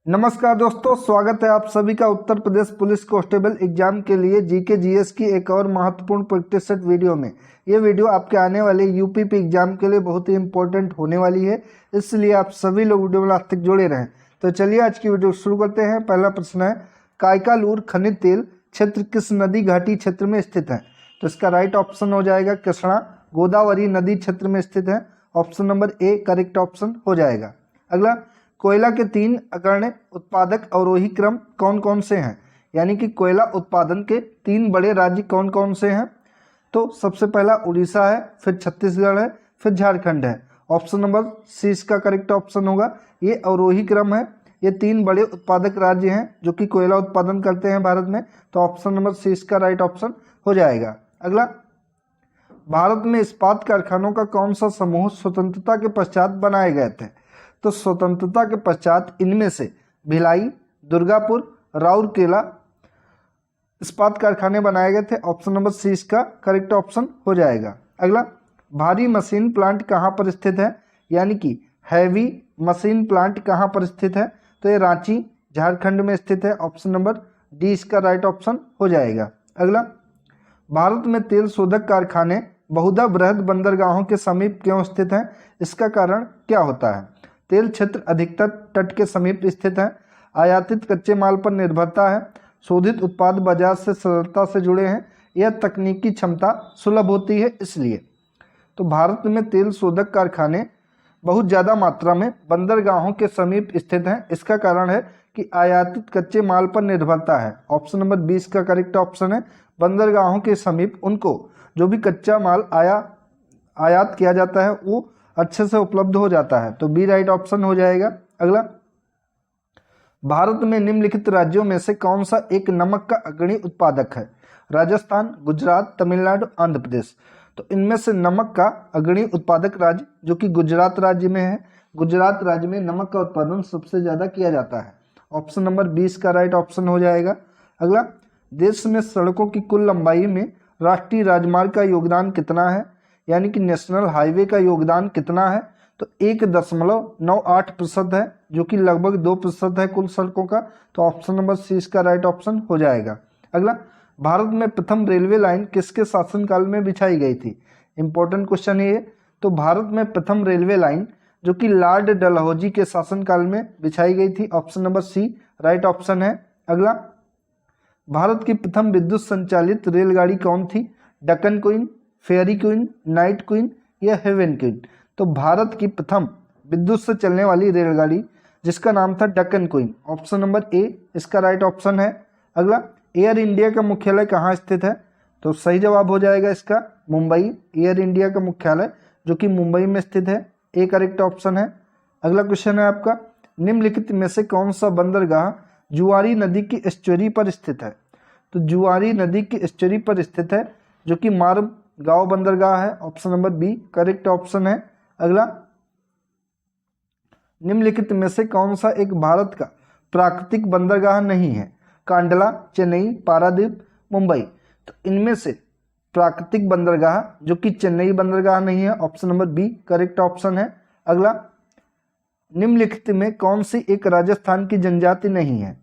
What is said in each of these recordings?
नमस्कार दोस्तों, स्वागत है आप सभी का Uttar Pradesh police constable exam के लिए जीके जीएस की एक और महत्वपूर्ण प्रैक्टिस सेट वीडियो में। ये वीडियो आपके आने वाले यूपीपी एग्जाम के लिए बहुत ही इंपॉर्टेंट होने वाली है, इसलिए आप सभी लोग वीडियो में लास्ट तक जुड़े रहें। तो चलिए आज की वीडियो शुरू करते हैं। पहला प्रश्न है, कायकालूर खनिज तेल क्षेत्र किस नदी घाटी क्षेत्र में स्थित है? तो इसका राइट ऑप्शन हो जाएगा कृष्णा गोदावरी नदी क्षेत्र में स्थित है। Option number A correct option हो जाएगा। अगला, कोयला के 3 अग्रणी उत्पादक अवरोही क्रम कौन कौन से हैं? यानी कि कोयला उत्पादन के 3 बड़े राज्य कौन कौन से हैं? तो सबसे पहला उड़ीसा है, फिर छत्तीसगढ़ है, फिर झारखंड है। ऑप्शन नंबर सी इसका करेक्ट ऑप्शन होगा। ये अवरोही क्रम है, ये 3 बड़े उत्पादक राज्य हैं जो कि कोयला उत्पादन करते हैं भारत में। तो ऑप्शन नंबर सी इसका राइट ऑप्शन हो जाएगा। अगला, भारत में इस्पात कारखानों का कौन सा समूह स्वतंत्रता के पश्चात बनाए गए थे? तो स्वतंत्रता के पश्चात इनमें से भिलाई, दुर्गापुर, राउरकेला इस्पात कारखाने बनाए गए थे। ऑप्शन नंबर सी इसका करेक्ट ऑप्शन हो जाएगा। अगला, भारी मशीन प्लांट कहाँ पर स्थित है? यानी कि हैवी मशीन प्लांट कहाँ पर स्थित है? तो ये रांची झारखंड में स्थित है। ऑप्शन नंबर डी इसका राइट ऑप्शन हो जाएगा। अगला, भारत में तेल शोधक कारखाने बहुधा बृहद बंदरगाहों के समीप क्यों स्थित हैं? इसका कारण क्या होता है? तेल क्षेत्र अधिकतर तट के समीप स्थित है, आयातित कच्चे माल पर निर्भरता है, शोधित उत्पाद बाजार से सरलता से जुड़े हैं, यह तकनीकी क्षमता सुलभ होती है इसलिए। तो भारत में तेल शोधक कारखाने बहुत ज़्यादा मात्रा में बंदरगाहों के समीप स्थित हैं। इसका कारण है कि आयातित कच्चे माल पर निर्भरता है। ऑप्शन नंबर 20 का करेक्ट ऑप्शन है। बंदरगाहों के समीप उनको जो भी कच्चा माल आयात किया जाता है वो अच्छे से उपलब्ध हो जाता है। तो बी राइट ऑप्शन हो जाएगा। अगला, भारत में निम्नलिखित राज्यों में से कौन सा एक नमक का अग्रणी उत्पादक है? राजस्थान, गुजरात, तमिलनाडु, आंध्र प्रदेश। तो इनमें से नमक का अग्रणी उत्पादक राज्य जो कि गुजरात राज्य में है। गुजरात राज्य में नमक का उत्पादन सबसे ज़्यादा किया जाता है। ऑप्शन नंबर 20 का राइट ऑप्शन हो जाएगा। अगला, देश में सड़कों की कुल लंबाई में राष्ट्रीय राजमार्ग का योगदान कितना है? यानी कि नेशनल हाईवे का योगदान कितना है? तो 1.98% है, जो कि लगभग 2% है कुल सड़कों का। तो ऑप्शन नंबर सी इसका राइट ऑप्शन हो जाएगा। अगला, भारत में प्रथम रेलवे लाइन किसके शासनकाल में बिछाई गई थी? इंपॉर्टेंट क्वेश्चन है ये। तो भारत में प्रथम रेलवे लाइन जो कि लॉर्ड डलहौजी के शासनकाल में बिछाई गई थी। Option number C right option है। अगला, भारत की प्रथम विद्युत संचालित रेलगाड़ी कौन थी? Deccan queen, fairy queen, night queen या हेवन क्वीन? तो भारत की प्रथम विद्युत से चलने वाली रेलगाड़ी जिसका नाम था Deccan queen. Option number A इसका राइट ऑप्शन है। अगला, एयर इंडिया का मुख्यालय कहाँ स्थित है? तो सही जवाब हो जाएगा इसका मुंबई। एयर इंडिया का मुख्यालय जो कि मुंबई में स्थित है, ए करेक्ट ऑप्शन है। अगला क्वेश्चन है आपका, निम्नलिखित में से कौन सा बंदरगाह जुआरी नदी की एस्चुरी पर स्थित है? तो जुआरी नदी की एस्चुरी पर स्थित है जो कि मारगांव बंदरगाह है। Option number B correct option है। अगला, निम्नलिखित में से कौन सा एक भारत का प्राकृतिक बंदरगाह नहीं है? कांडला, चेन्नई, पारादीप, मुंबई। तो इनमें से प्राकृतिक बंदरगाह जो कि चेन्नई बंदरगाह नहीं है। Option number B correct option है। अगला, निम्नलिखित में कौन सी एक राजस्थान की जनजाति नहीं है?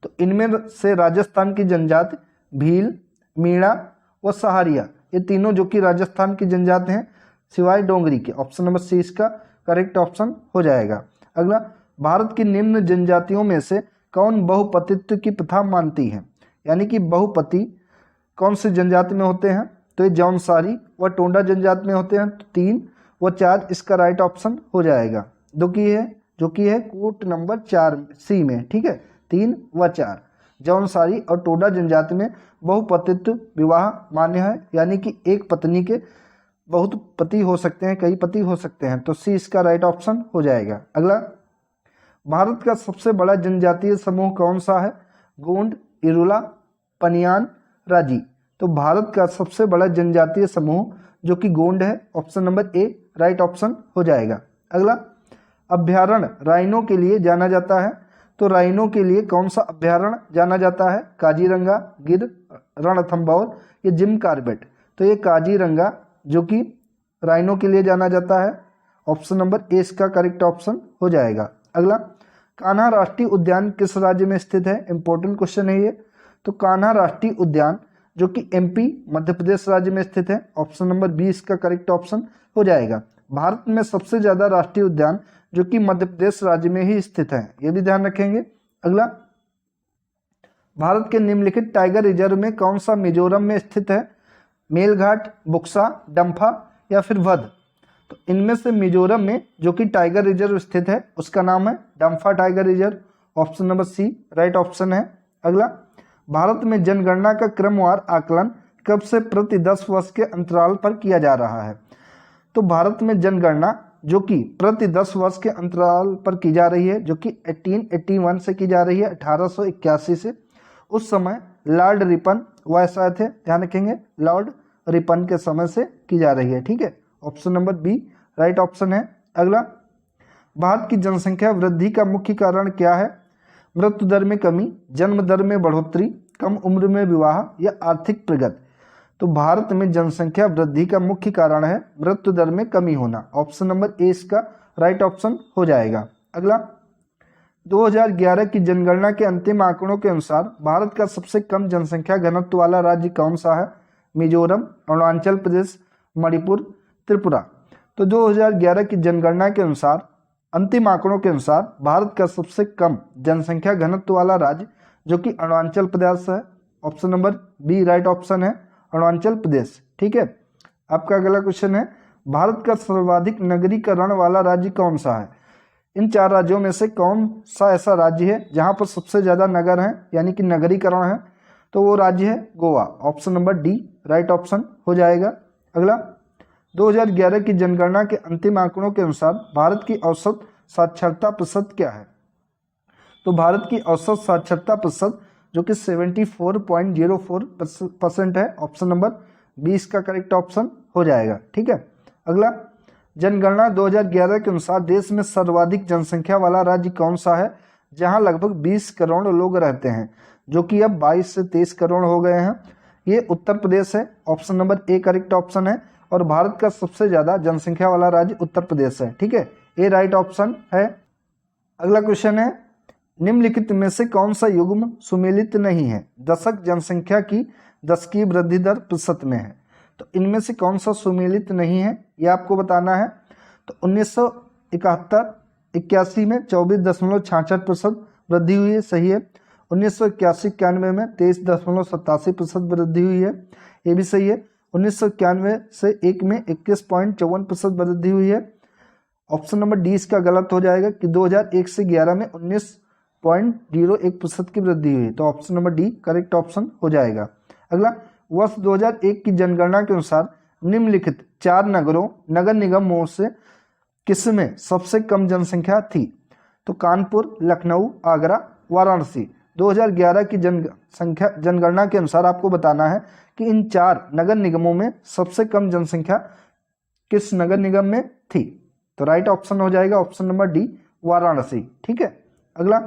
तो इनमें से राजस्थान की जनजाति भील, मीणा व सहारिया, ये तीनों जो कि राजस्थान की जनजाति हैं सिवाय डोंगरी के। ऑप्शन नंबर सी इसका करेक्ट ऑप्शन हो जाएगा। अगला, भारत की निम्न जनजातियों में से कौन बहुपतित्व की प्रथा मानती है? यानी कि बहुपति कौन सी जनजाति में होते हैं? तो ये जौनसारी व टोंडा जनजाति में होते हैं। तो 3 व 4 इसका राइट ऑप्शन हो जाएगा, जो कि है कोट नंबर 4 सी में। ठीक है, 3 व 4 जौनसारी और टोडा जनजाति में बहुपतित्व विवाह मान्य है, यानी कि एक पत्नी के बहुत पति हो सकते हैं, कई पति हो सकते हैं। तो सी इसका राइट ऑप्शन हो जाएगा। अगला, भारत का सबसे बड़ा जनजातीय समूह कौन सा है? गोंड, इरुला, पनियान, राजी। तो भारत का सबसे बड़ा जनजातीय समूह जो कि गोंड है। Option number A right option हो जाएगा। अगला, अभ्यारण्य राइनो के लिए जाना जाता है। तो राइनो के लिए कौन सा अभ्यारण्य जाना जाता है? काजीरंगा, गिर, रणथंभौर या जिम कार्बेट। तो ये काजीरंगा जो कि राइनो के लिए जाना जाता है। ऑप्शन नंबर ए इसका करेक्ट ऑप्शन हो जाएगा। अगला, कान्हा राष्ट्रीय उद्यान किस राज्य में स्थित है? इंपॉर्टेंट क्वेश्चन है ये। तो कान्हा राष्ट्रीय उद्यान जो कि एमपी मध्य प्रदेश राज्य में स्थित है। ऑप्शन नंबर बी इसका करेक्ट ऑप्शन हो जाएगा। भारत में सबसे ज्यादा राष्ट्रीय उद्यान जो कि मध्य प्रदेश राज्य में ही स्थित है, ये भी ध्यान रखेंगे। अगला, भारत के निम्नलिखित टाइगर रिजर्व में कौन सा मिजोरम में स्थित है? मेलघाट, बुक्सा, डम्फा या फिर वध? तो इनमें से मिजोरम में जो कि टाइगर रिजर्व स्थित है उसका नाम है Dampa tiger reserve. Option number C right option है। अगला, भारत में जनगणना का क्रमवार आकलन कब से प्रति 10 वर्ष के अंतराल पर किया जा रहा है? तो भारत में जनगणना जो कि प्रति 10 वर्ष के अंतराल पर की जा रही है, जो कि 1881 से की जा रही है, 1881 से। उस समय लॉर्ड रिपन वायसराय थे, ध्यान रखेंगे, लॉर्ड रिपन के समय से की जा रही है। ठीक है, option number B right option है। अगला, भारत की जनसंख्या वृद्धि का मुख्य कारण क्या है? मृत्यु दर में कमी, जन्म दर में बढ़ोतरी, कम उम्र में विवाह या आर्थिक प्रगति? तो भारत में जनसंख्या वृद्धि का मुख्य कारण है मृत्यु दर में कमी होना। ऑप्शन नंबर ए इसका राइट ऑप्शन हो जाएगा। अगला, 2011 की जनगणना के अंतिम आंकड़ों के अनुसार भारत का सबसे कम जनसंख्या घनत्व वाला राज्य कौन सा है? मिजोरम, अरुणाचल प्रदेश, मणिपुर, त्रिपुरा? तो 2011 की जनगणना के अनुसार, अंतिम आंकड़ों के अनुसार भारत का सबसे कम जनसंख्या घनत्व वाला राज्य जो कि अरुणाचल प्रदेश है। Option number B right option है, अरुणाचल प्रदेश। ठीक है, आपका अगला क्वेश्चन है, भारत का सर्वाधिक नगरीकरण वाला राज्य कौन सा है? इन 4 राज्यों में से कौन सा ऐसा राज्य है जहां पर सबसे ज्यादा नगर हैं, यानी कि नगरीकरण है? तो वो राज्य है Goa. Option number D right option हो जाएगा। अगला, 2011 की जनगणना के अंतिम आंकड़ों के अनुसार भारत की औसत साक्षरता प्रतिशत क्या है? तो भारत की औसत साक्षरता प्रतिशत जो कि 74.04% है। ऑप्शन नंबर 20 का करेक्ट ऑप्शन हो जाएगा। ठीक है, अगला, जनगणना 2011 के अनुसार देश में सर्वाधिक जनसंख्या वाला राज्य कौन सा है जहां लगभग 20 करोड़ लोग रहते हैं, जो कि अब 22 से 23 करोड़ हो गए हैं? ये उत्तर प्रदेश है। Option number A correct option है, और भारत का सबसे ज्यादा जनसंख्या वाला राज्य उत्तर प्रदेश है। ठीक है, ए राइट ऑप्शन है। अगला क्वेश्चन है, निम्नलिखित में से कौन सा युग्म सुमेलित नहीं है? दशक जनसंख्या की दशकीय वृद्धि दर प्रतिशत में है। तो इनमें से कौन सा सुमेलित नहीं है, यह आपको बताना है। तो 1971-81 में 24.66% वृद्धि हुई है, सही है। 1981-91 में 23.87% वृद्धि हुई है, ये भी सही है। 1991 से 1 में 21.54% वृद्धि हुई है। ऑप्शन नंबर डी इसका गलत हो जाएगा कि 2001 से 11 में 19.01% की वृद्धि हुई है। तो option number D correct option हो जाएगा। अगला, वर्ष 2001 की जनगणना के अनुसार निम्नलिखित 4 नगरों नगर निगमों से किसमें सबसे कम जनसंख्या थी? तो कानपुर, लखनऊ, आगरा, वाराणसी। 2011 की जनगणना के अनुसार आपको बताना है कि इन 4 नगर निगमों में सबसे कम जनसंख्या किस नगर निगम में थी? तो राइट ऑप्शन हो जाएगा ऑप्शन नंबर डी वाराणसी। ठीक है, अगला,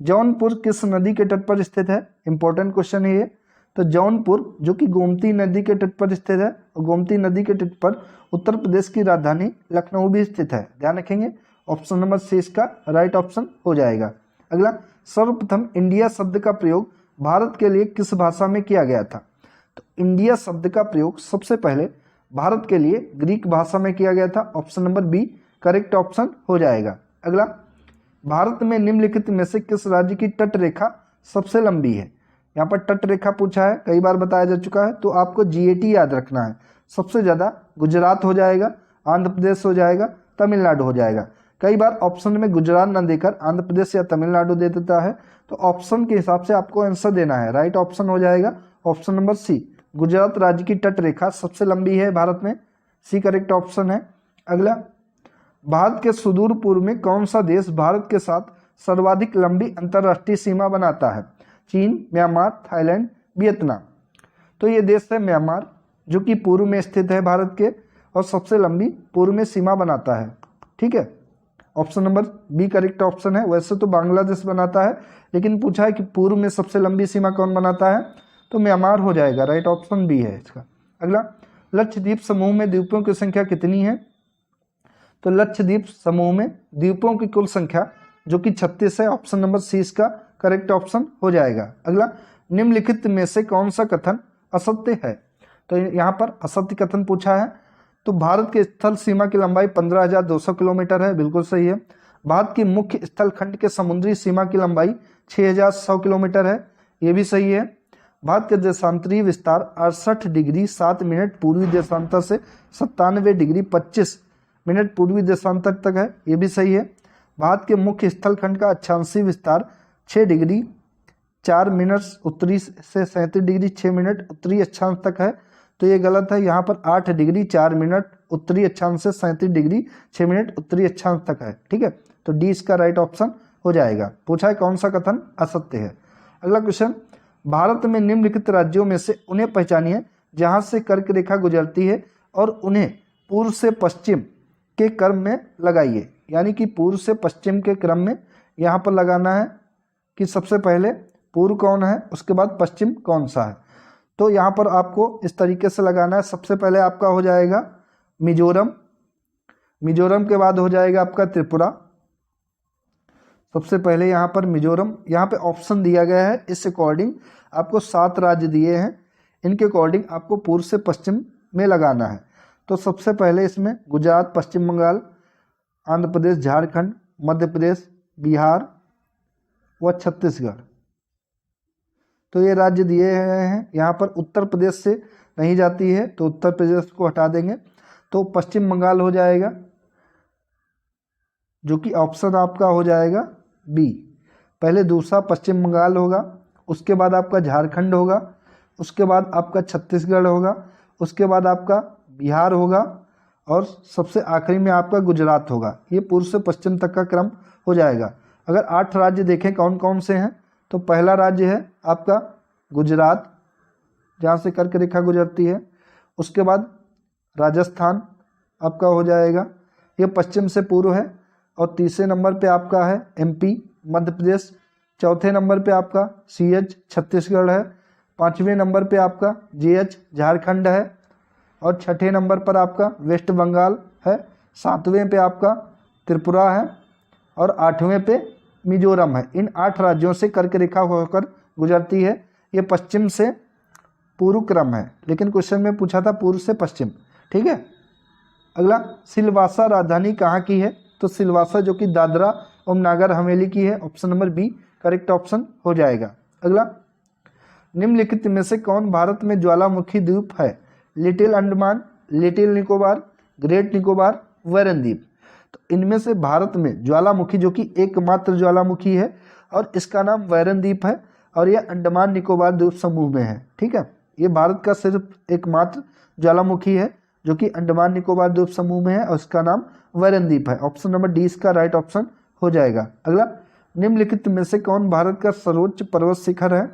जौनपुर किस नदी के तट पर स्थित है? इंपॉर्टेंट क्वेश्चन है ये। तो जौनपुर जो कि गोमती नदी के तट पर स्थित है, और गोमती नदी के तट पर उत्तर प्रदेश की राजधानी लखनऊ भी स्थित है, ध्यान रखेंगे। ऑप्शन नंबर सी इसका राइट ऑप्शन हो जाएगा। अगला, सर्वप्रथम इंडिया शब्द का प्रयोग भारत के लिए किस भाषा में किया गया था? तो इंडिया शब्द का प्रयोग सबसे पहले भारत के लिए ग्रीक भाषा में किया गया था। Option number B correct option हो जाएगा। अगला, भारत में निम्नलिखित में से किस राज्य की तट रेखा सबसे लंबी है? यहाँ पर तट रेखा पूछा है, कई बार बताया जा चुका है, तो आपको जीएटी याद रखना है। सबसे ज्यादा गुजरात हो जाएगा, आंध्र प्रदेश हो जाएगा, तमिलनाडु हो जाएगा। कई बार ऑप्शन में गुजरात न देकर आंध्र प्रदेश या तमिलनाडु दे देता है, तो ऑप्शन के हिसाब से आपको आंसर देना है। राइट ऑप्शन हो जाएगा ऑप्शन नंबर सी, गुजरात राज्य की तट रेखा सबसे लंबी है भारत में, सी करेक्ट ऑप्शन है। अगला, भारत के सुदूर पूर्व में कौन सा देश भारत के साथ सर्वाधिक लंबी अंतर्राष्ट्रीय सीमा बनाता है? चीन, म्यांमार, थाईलैंड, वियतनाम? तो ये देश है म्यांमार, जो कि पूर्व में स्थित है भारत के, और सबसे लंबी पूर्व में सीमा बनाता है। ठीक है, option number B correct option है। वैसे तो बांग्लादेश बनाता है, लेकिन पूछा है कि पूर्व में सबसे लंबी सीमा कौन बनाता है, तो म्यांमार हो जाएगा। राइट ऑप्शन बी है इसका। अगला, लक्षद्वीप समूह में द्वीपों की संख्या कितनी है? तो लक्षद्वीप समूह में द्वीपों की कुल संख्या जो कि 36 है। ऑप्शन नंबर सी इसका करेक्ट ऑप्शन हो जाएगा। अगला, निम्नलिखित में से कौन सा कथन असत्य है? तो यहाँ पर असत्य कथन पूछा है। तो भारत के स्थल सीमा की लंबाई 15,200 किलोमीटर है, बिल्कुल सही है। भारत की मुख्य स्थल खंड के समुद्री सीमा की लंबाई 6,100 किलोमीटर है, ये भी सही है। भारत के देशांतरीय विस्तार 68 डिग्री 7 मिनट पूर्वी देशांतर से 97 डिग्री 25 मिनट पूर्वी देशांतर तक है, ये भी सही है। भारत के मुख्य स्थल खंड का अक्षांशीय विस्तार 6 डिग्री 4 मिनट उत्तरी से 37 डिग्री 6 मिनट उत्तरी अक्षांश तक है, तो ये गलत है। यहाँ पर 8 डिग्री 4 मिनट उत्तरी अक्षांश से 37 डिग्री 6 मिनट उत्तरी अक्षांश तक है, ठीक है। तो डी इसका राइट ऑप्शन हो जाएगा। पूछा है कौन सा कथन असत्य है। अगला क्वेश्चन, भारत में निम्नलिखित राज्यों में से उन्हें पहचानिए जहां से कर्क रेखा गुजरती है और उन्हें पूर्व से पश्चिम के क्रम में लगाइए। यानी कि पूर्व से पश्चिम के क्रम में यहाँ पर लगाना है कि सबसे पहले पूर्व कौन है, उसके बाद पश्चिम कौन सा है। तो यहाँ पर आपको इस तरीके से लगाना है। सबसे पहले आपका हो जाएगा मिजोरम, मिजोरम के बाद हो जाएगा आपका त्रिपुरा। सबसे पहले यहाँ पर मिजोरम, यहाँ पे ऑप्शन दिया गया है, इस अकॉर्डिंग आपको 7 राज्य दिए हैं, इनके अकॉर्डिंग आपको पूर्व से पश्चिम में लगाना है। तो सबसे पहले इसमें गुजरात, पश्चिम बंगाल, आंध्र प्रदेश, झारखंड, मध्य प्रदेश, बिहार व छत्तीसगढ़, तो ये राज्य दिए गए हैं। यहाँ पर उत्तर प्रदेश से नहीं जाती है, तो उत्तर प्रदेश को हटा देंगे, तो पश्चिम बंगाल हो जाएगा, जो कि ऑप्शन आपका हो जाएगा बी। पहले दूसरा पश्चिम बंगाल होगा, उसके बाद आपका झारखंड होगा, उसके बाद आपका छत्तीसगढ़ होगा, उसके बाद आपका बिहार होगा और सबसे आखिरी में आपका गुजरात होगा। ये पूर्व से पश्चिम तक का क्रम हो जाएगा। अगर 8 राज्य देखें कौन कौन से हैं, तो पहला राज्य है आपका गुजरात, जहाँ से कर्क रेखा गुजरती है। उसके बाद राजस्थान आपका हो जाएगा, ये पश्चिम से पूर्व है। और तीसरे नंबर पे आपका है एमपी, मध्य प्रदेश। चौथे नंबर पे आपका सीएच छत्तीसगढ़ है। 5वें नंबर पे आपका जीएच झारखंड है। और 6ठे नंबर पर आपका वेस्ट बंगाल है। 7वें पे आपका त्रिपुरा है और 8वें पे मिजोरम है। इन 8 राज्यों से कर्क रेखा होकर गुजरती है। ये पश्चिम से पूर्व क्रम है, लेकिन क्वेश्चन में पूछा था पूर्व से पश्चिम, ठीक है। अगला, सिलवासा राजधानी कहाँ की है? तो सिलवासा जो कि दादरा और नागर हवेली की है, option number B correct option हो जाएगा। अगला, निम्नलिखित में से कौन भारत में ज्वालामुखी द्वीप है? Little Andaman, little Nicobar, great Nicobar, Warren द्वीप। तो इनमें से भारत में ज्वालामुखी जो कि एकमात्र ज्वालामुखी है और इसका नाम वैरन द्वीप है और यह अंडमान निकोबार द्वीप समूह में है, ठीक है। ये भारत का सिर्फ एकमात्र ज्वालामुखी है जो कि अंडमान निकोबार द्वीप समूह में है और इसका नाम वैरन द्वीप है। ऑप्शन नंबर डी इसका राइट ऑप्शन हो जाएगा। अगला, निम्नलिखित में से कौन भारत का सर्वोच्च पर्वत शिखर है?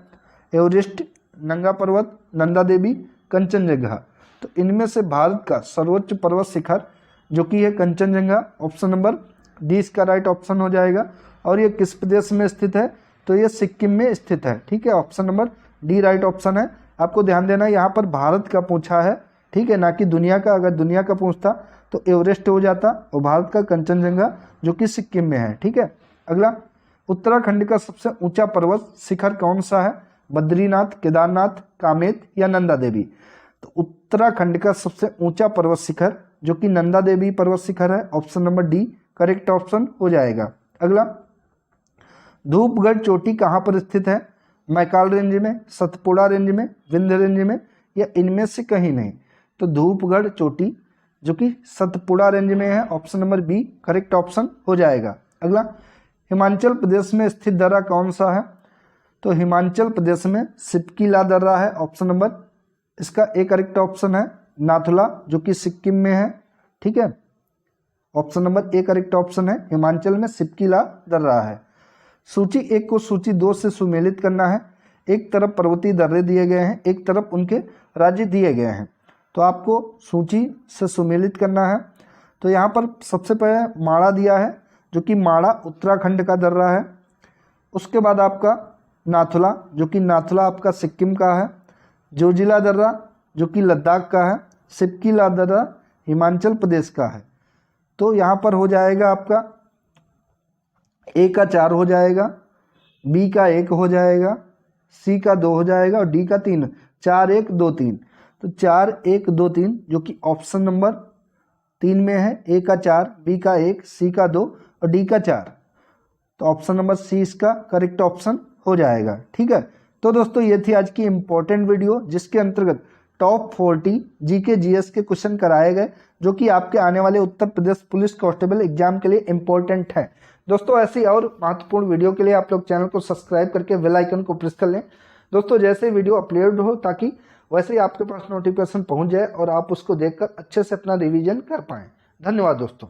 एवरेस्ट, नंगा पर्वत, नंदा देवी, कंचनजंगा। तो इनमें से भारत का सर्वोच्च पर्वत शिखर जो कि है कंचनजंगा, ऑप्शन नंबर डी इसका राइट ऑप्शन हो जाएगा। और ये किस प्रदेश में स्थित है? तो ये सिक्किम में स्थित है, ठीक है। Option number D right option है। आपको ध्यान देना यहाँ पर भारत का पूछा है, ठीक है, ना कि दुनिया का। अगर दुनिया का पूछता तो एवरेस्ट हो जाता और भारत का कंचनजंगा जो कि सिक्किम में है, ठीक है। अगला, उत्तराखंड का सबसे ऊंचा पर्वत शिखर कौन सा है? बद्रीनाथ, केदारनाथ, कामेत या नंदा देवी। तो उत्तराखंड का सबसे ऊंचा पर्वत शिखर जो कि नंदा देवी पर्वत शिखर है, option number D correct option हो जाएगा। अगला, धूपगढ़ चोटी कहाँ पर स्थित है? मैकाल रेंज में, सतपुड़ा रेंज में, विंध्य रेंज में या इनमें से कहीं नहीं। तो धूपगढ़ चोटी जो कि सतपुड़ा रेंज में है, option number B correct option हो जाएगा। अगला, हिमाचल प्रदेश में स्थित दर्रा कौन सा है? तो हिमाचल प्रदेश में सिपकीला दर्रा है, ऑप्शन नंबर इसका ए करेक्ट ऑप्शन है। नाथुला जो कि सिक्किम में है, ठीक है। Option number A correct option है, हिमाचल में सिपकीला दर्रा है। सूची 1 को सूची 2 से सुमेलित करना है। एक तरफ पर्वतीय दर्रे दिए गए हैं, एक तरफ उनके राज्य दिए गए हैं, तो आपको सूची से सुमेलित करना है। तो यहाँ पर सबसे पहले माड़ा दिया है जो कि माड़ा उत्तराखंड का दर्रा है। उसके बाद आपका नाथुला जो कि नाथुला आपका सिक्किम का है। जोजिला दर्रा जो कि लद्दाख का है। सिपकीला दर्रा हिमाचल प्रदेश का है। तो यहाँ पर हो जाएगा आपका ए का 4 हो जाएगा, बी का 1 हो जाएगा, सी का 2 हो जाएगा और डी का 3। 4 1 2 3, तो 4 1 2 3 जो कि ऑप्शन नंबर 3 में है। ए का 4, बी का 1, सी का 2 और डी का 4, तो ऑप्शन नंबर सी इसका करेक्ट ऑप्शन हो जाएगा। ठीक है, तो दोस्तों ये थी आज की इम्पोर्टेंट वीडियो जिसके अंतर्गत टॉप 40 जीके जीएस के क्वेश्चन कराए गए जो कि आपके आने वाले Uttar Pradesh police constable exam के लिए इम्पोर्टेंट है। दोस्तों ऐसी और महत्वपूर्ण वीडियो के लिए आप लोग चैनल को सब्सक्राइब करके बेल आइकन को प्रेस कर लें दोस्तों, जैसे वीडियो अपलोड हो ताकि वैसे ही आपके पास नोटिफिकेशन पहुंच जाए और आप उसको देखकर अच्छे से अपना रिवीजन कर पाएं। धन्यवाद दोस्तों।